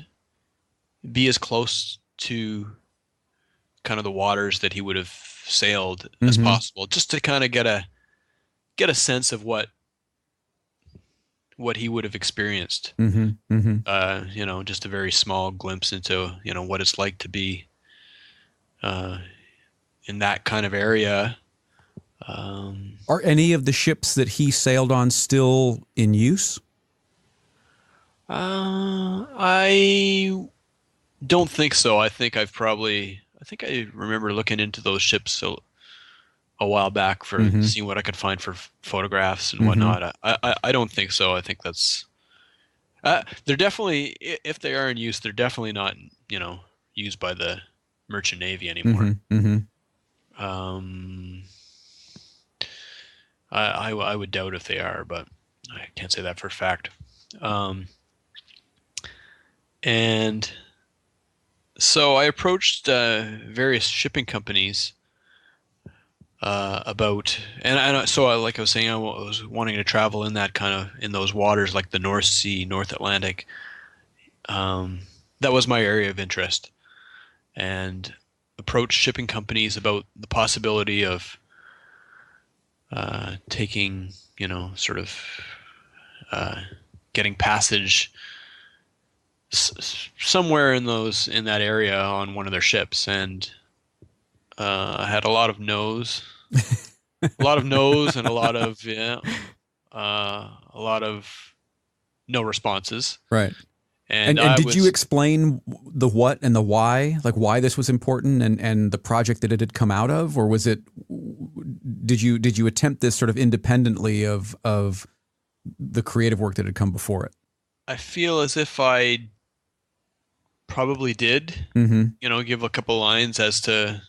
be as close to kind of the waters that he would have sailed as possible, just to kind of get a sense of what he would have experienced. Just a very small glimpse into what it's like to be in that kind of area. Are any of the ships that he sailed on still in use? I don't think so. I think I remember looking into those ships a while back for seeing what I could find for photographs and whatnot. I don't think so. I think that's they're definitely, if they are in use, they're definitely not used by the merchant navy anymore. I would doubt if they are, but I can't say that for a fact. And so I approached various shipping companies about, like I was saying, I was wanting to travel in that kind of, in those waters, like the North Sea, North Atlantic. That was my area of interest, and approached shipping companies about the possibility of taking, getting passage somewhere in that area on one of their ships. And I had a lot of no's, and a lot of no responses. Right. And did you explain the what and the why, like why this was important and the project that it had come out of, or was it, did you attempt this sort of independently of the creative work that had come before it? I feel as if I probably did, give a couple lines as to,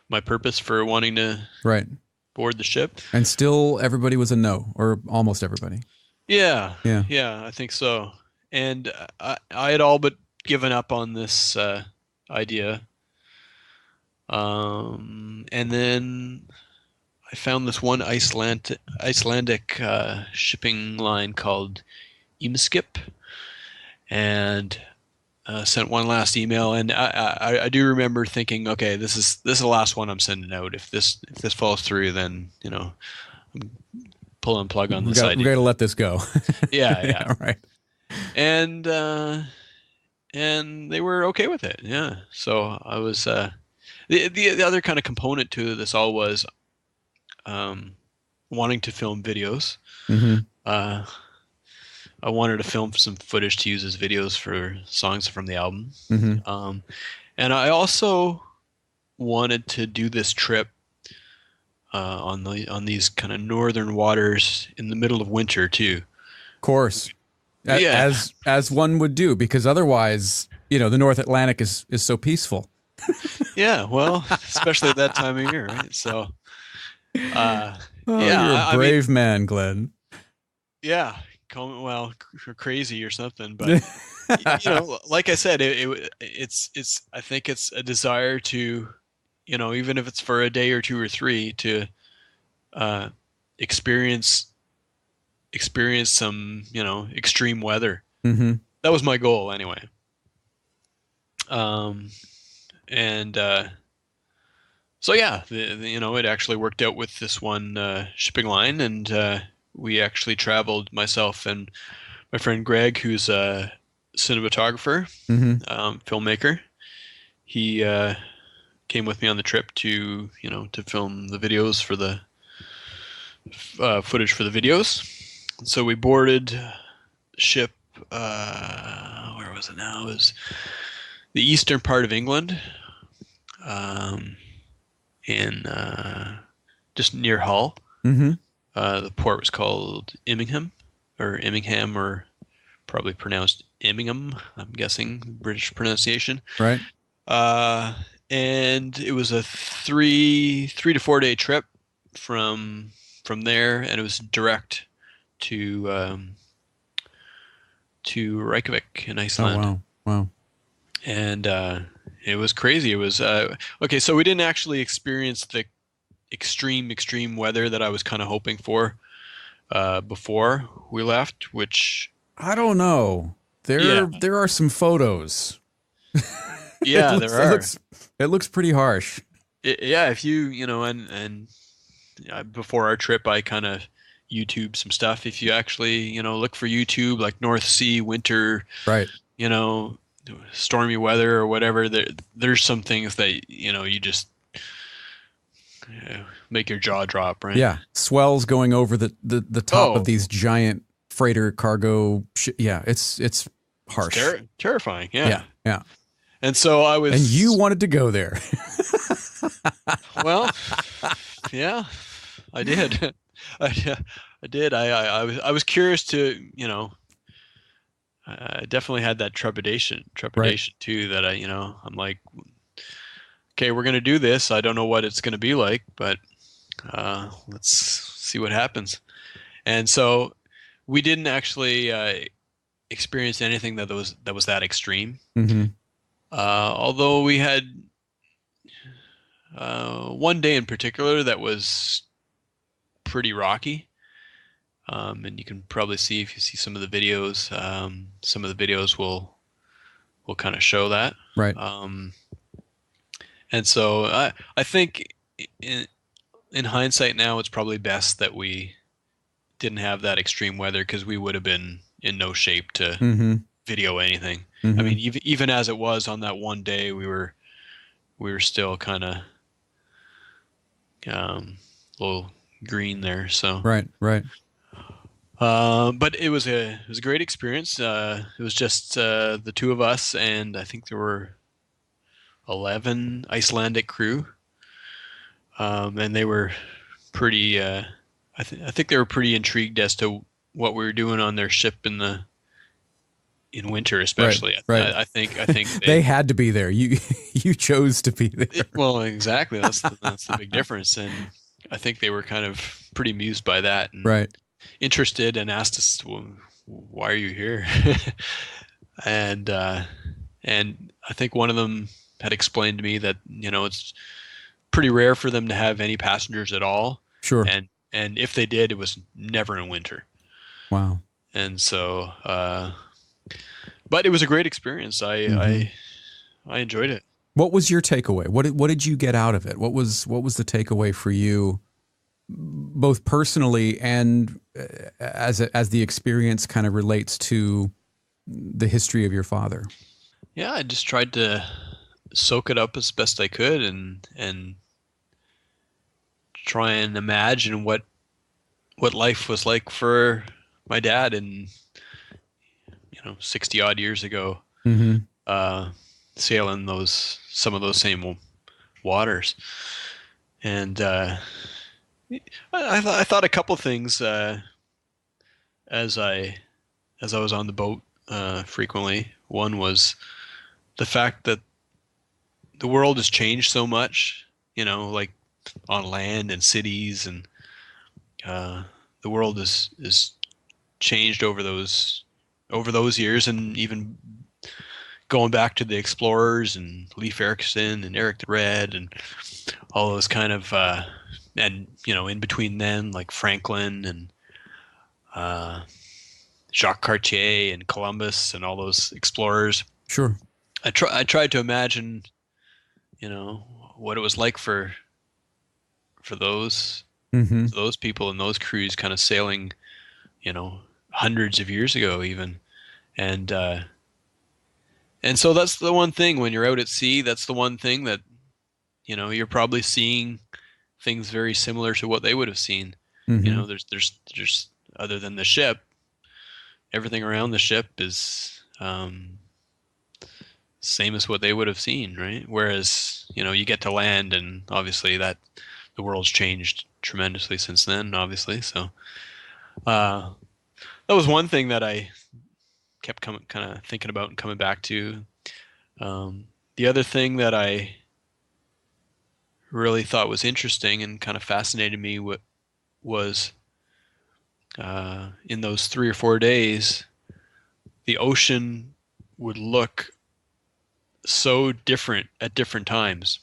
my purpose for wanting to Right. board the ship. And still everybody was a no, or almost everybody. Yeah, Yeah. yeah, I think so. And I had all but given up on this idea. And then I found this one Icelandic shipping line called Eimskip, and sent one last email. And I do remember thinking, okay, this is the last one I'm sending out. If this falls through, then I'm pulling plug on this We idea. got to let this go. Yeah, yeah. Right. And they were okay with it. Yeah. So I was the other kind of component to this all was wanting to film videos. Mm-hmm. I wanted to film some footage to use as videos for songs from the album. Mm-hmm. And I also wanted to do this trip on these kind of northern waters in the middle of winter too. Of course. Yeah. As one would do, because otherwise, the North Atlantic is so peaceful. Yeah, well, especially at that time of year, right? So, yeah, you're a brave man, Glenn. Yeah, well, crazy or something, but like I said, it's I think it's a desire to, even if it's for a day or two or three, to experience some, extreme weather. Mm-hmm. That was my goal anyway. And so yeah, it actually worked out with this one shipping line, and we actually traveled, myself and my friend Greg, who's a cinematographer, Mm-hmm. filmmaker. He came with me on the trip to film the videos for the footage for the videos. So we boarded ship. Where was it now? It was the eastern part of England, in just near Hull. Mm-hmm. The port was called Immingham, or probably pronounced Immingham. I'm guessing British pronunciation. Right. And it was a 3 to 4 day trip from there, and it was direct to Reykjavik in Iceland. Oh, wow. And it was crazy. It was okay. So we didn't actually experience the extreme weather that I was kind of hoping for before we left. Which I don't know. There are some photos. Yeah, there are. It looks pretty harsh. Yeah, if you and before our trip, I kind of YouTube some stuff. If you actually look for YouTube, like North Sea winter, Right. Stormy weather or whatever, there's some things that you just make your jaw drop, right? Yeah, swells going over the top of these giant freighter cargo. Yeah, it's harsh. It's terrifying. Yeah. Yeah. And so I was. And you wanted to go there. Well, yeah, I did. I did. I was curious to I definitely had that trepidation Right. too. That I'm like, okay, we're gonna do this. I don't know what it's gonna be like, but let's see what happens. And so we didn't actually experience anything that was that extreme. Mm-hmm. Although we had one day in particular that was pretty rocky. And you can probably see, if you see some of the videos, some of the videos will kind of show that. Right. And so I think in hindsight now, it's probably best that we didn't have that extreme weather, because we would have been in no shape to Mm-hmm. video anything. Mm-hmm. I mean, even as it was on that one day, we were still kind of a little green there. So Right. but it was a great experience. It was just the two of us, and I think there were 11 Icelandic crew, and they were pretty. I think they were pretty intrigued as to what we were doing on their ship in in winter, especially. Right. I think They had to be there. You chose to be there. well, exactly. That's the big difference, and I think they were kind of pretty amused by that and Right. interested, and asked us, well, "Why are you here?" and I think one of them had explained to me that it's pretty rare for them to have any passengers at all, Sure. and if they did, it was never in winter. Wow. And so, but it was a great experience. I enjoyed it. What was your takeaway? What did you get out of it? What was the takeaway for you, both personally and as the experience kind of relates to the history of your father? Yeah, I just tried to soak it up as best I could and try and imagine what life was like for my dad in 60 odd years ago, sailing some of those same waters. And I thought a couple things as I was on the boat frequently. One was the fact that the world has changed so much, like on land and cities, and the world is changed over those years, and even going back to the explorers and Leif Erikson and Eric the Red and all those kind of and in between then, like Franklin and Jacques Cartier and Columbus and all those explorers. Sure. I tried to imagine what it was like for those people and those crews kind of sailing hundreds of years ago even. And so that's the one thing when you're out at sea, that's the one thing that you're probably seeing things very similar to what they would have seen. There's other than the ship, everything around the ship is same as what they would have seen, right? Whereas you get to land, and obviously that the world's changed tremendously since then, obviously. So that was one thing that I kept kind of thinking about and coming back to. The other thing that I really thought was interesting and kind of fascinated me was in those 3 or 4 days, the ocean would look so different at different times.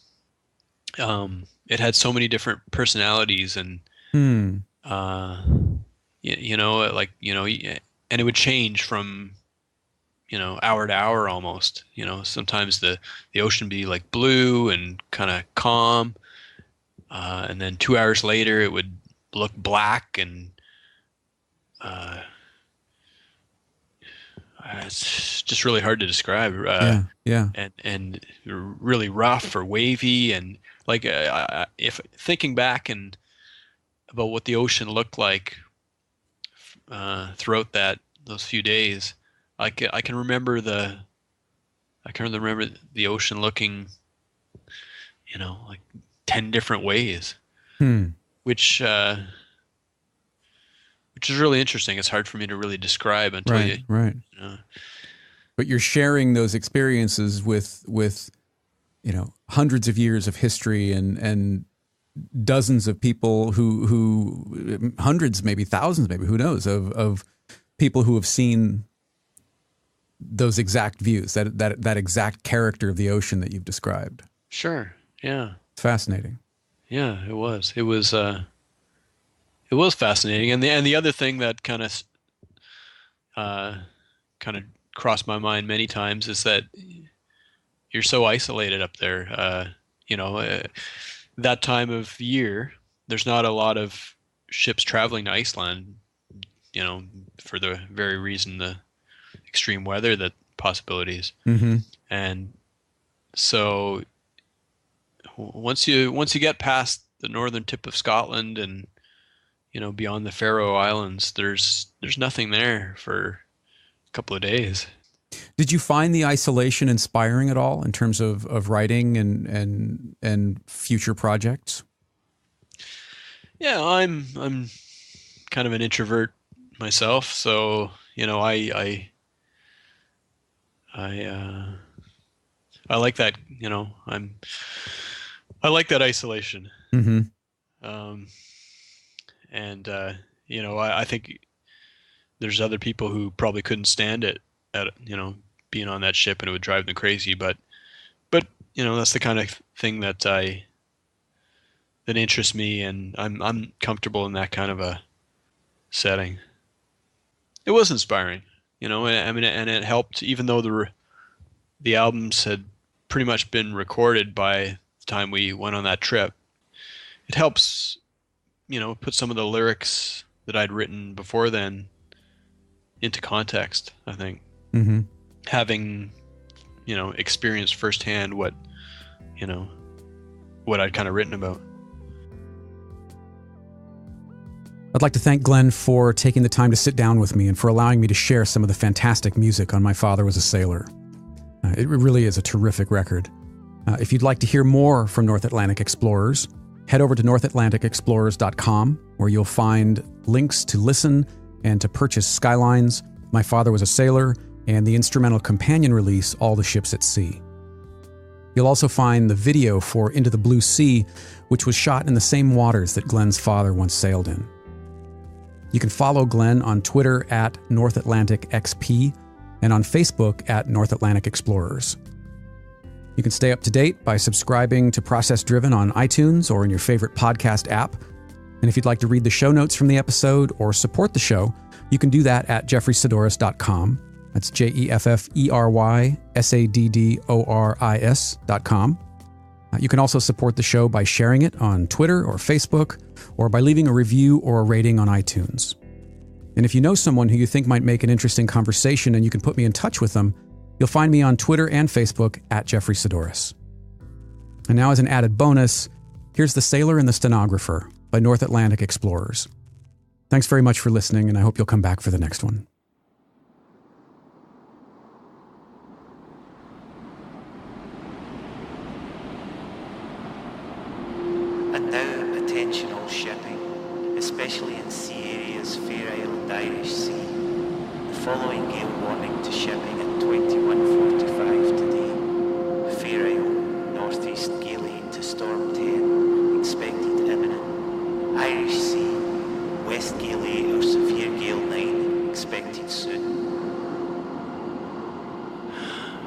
It had so many different personalities, and and it would change from hour to hour almost. Sometimes the ocean be like blue and kind of calm, and then 2 hours later it would look black and it's just really hard to describe. And really rough or wavy, and like if thinking back and about what the ocean looked like throughout those few days, I can remember the ocean looking, like 10 different ways, which is really interesting. It's hard for me to really describe until you. But you're sharing those experiences with hundreds of years of history and dozens of people who hundreds, maybe thousands, maybe who knows, of people who have seen those exact views, that exact character of the ocean that you've described. Sure. Yeah. It's fascinating. Yeah, it was. It was fascinating, and the other thing that kind of crossed my mind many times is that you're so isolated up there. That time of year, there's not a lot of ships traveling to Iceland. For the very reason, the extreme weather that possibilities, and so once you get past the northern tip of Scotland and beyond the Faroe Islands, there's nothing there for a couple of days. Did you find the isolation inspiring at all in terms of writing and future projects? Yeah, I'm kind of an introvert myself, so I like that. I like that isolation. Mm-hmm. And I think there's other people who probably couldn't stand it being on that ship, and it would drive them crazy. But that's the kind of thing that interests me, and I'm comfortable in that kind of a setting. It was inspiring, I mean, and it helped, even though the albums had pretty much been recorded by the time we went on that trip. It helps, put some of the lyrics that I'd written before then into context, I think. Mm-hmm. Having, experienced firsthand what I'd kind of written about. I'd like to thank Glenn for taking the time to sit down with me and for allowing me to share some of the fantastic music on My Father Was a Sailor. It really is a terrific record. If you'd like to hear more from North Atlantic Explorers, head over to northatlanticexplorers.com, where you'll find links to listen and to purchase Skylines, My Father Was a Sailor, and the instrumental companion release, All the Ships at Sea. You'll also find the video for Into the Blue Sea, which was shot in the same waters that Glenn's father once sailed in. You can follow Glenn on Twitter at North Atlantic XP and on Facebook at North Atlantic Explorers. You can stay up to date by subscribing to Process Driven on iTunes or in your favorite podcast app. And if you'd like to read the show notes from the episode or support the show, you can do that at jeffreysaddoris.com. That's JEFFERYSADDORIS.com. You can also support the show by sharing it on Twitter or Facebook, or by leaving a review or a rating on iTunes. And if you know someone who you think might make an interesting conversation and you can put me in touch with them, you'll find me on Twitter and Facebook at Jeffrey Saddoris. And now, as an added bonus, here's The Sailor and the Stenographer by North Atlantic Explorers. Thanks very much for listening, and I hope you'll come back for the next one. And now, attention all shipping, especially in sea areas, Fair Island, Irish Sea. The following gale warning to shipping at 21:45 today. Fair Isle, northeast gale 8 to storm 10, expected imminent. Irish Sea, west gale 8 or severe gale 9, expected soon.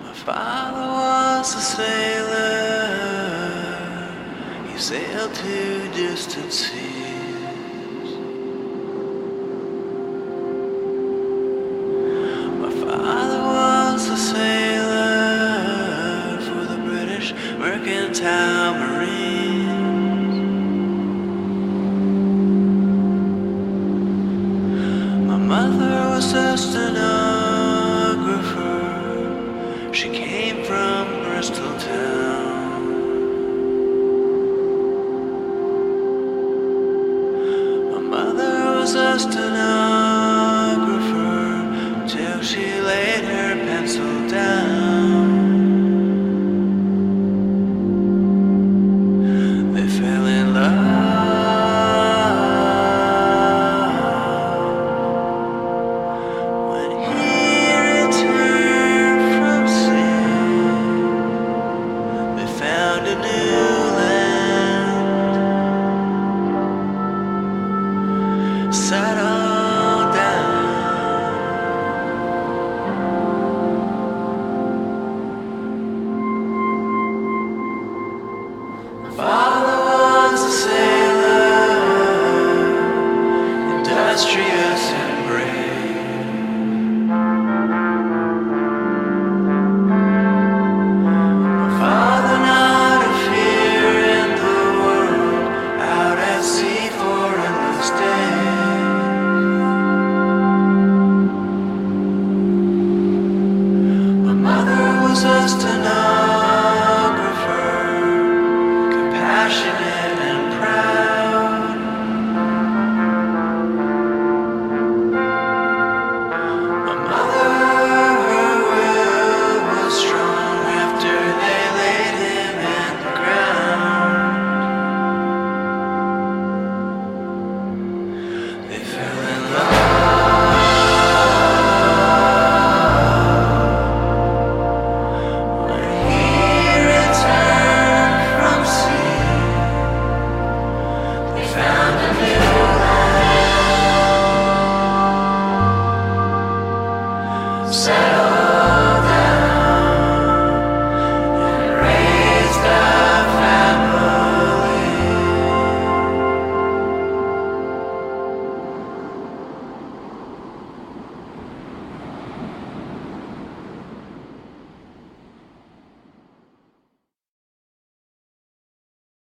My father was a sailor. He sailed to distant seas. My father was a sailor for the British Mercantile Marines. My mother was a stenographer. She came from Bristol town. Settle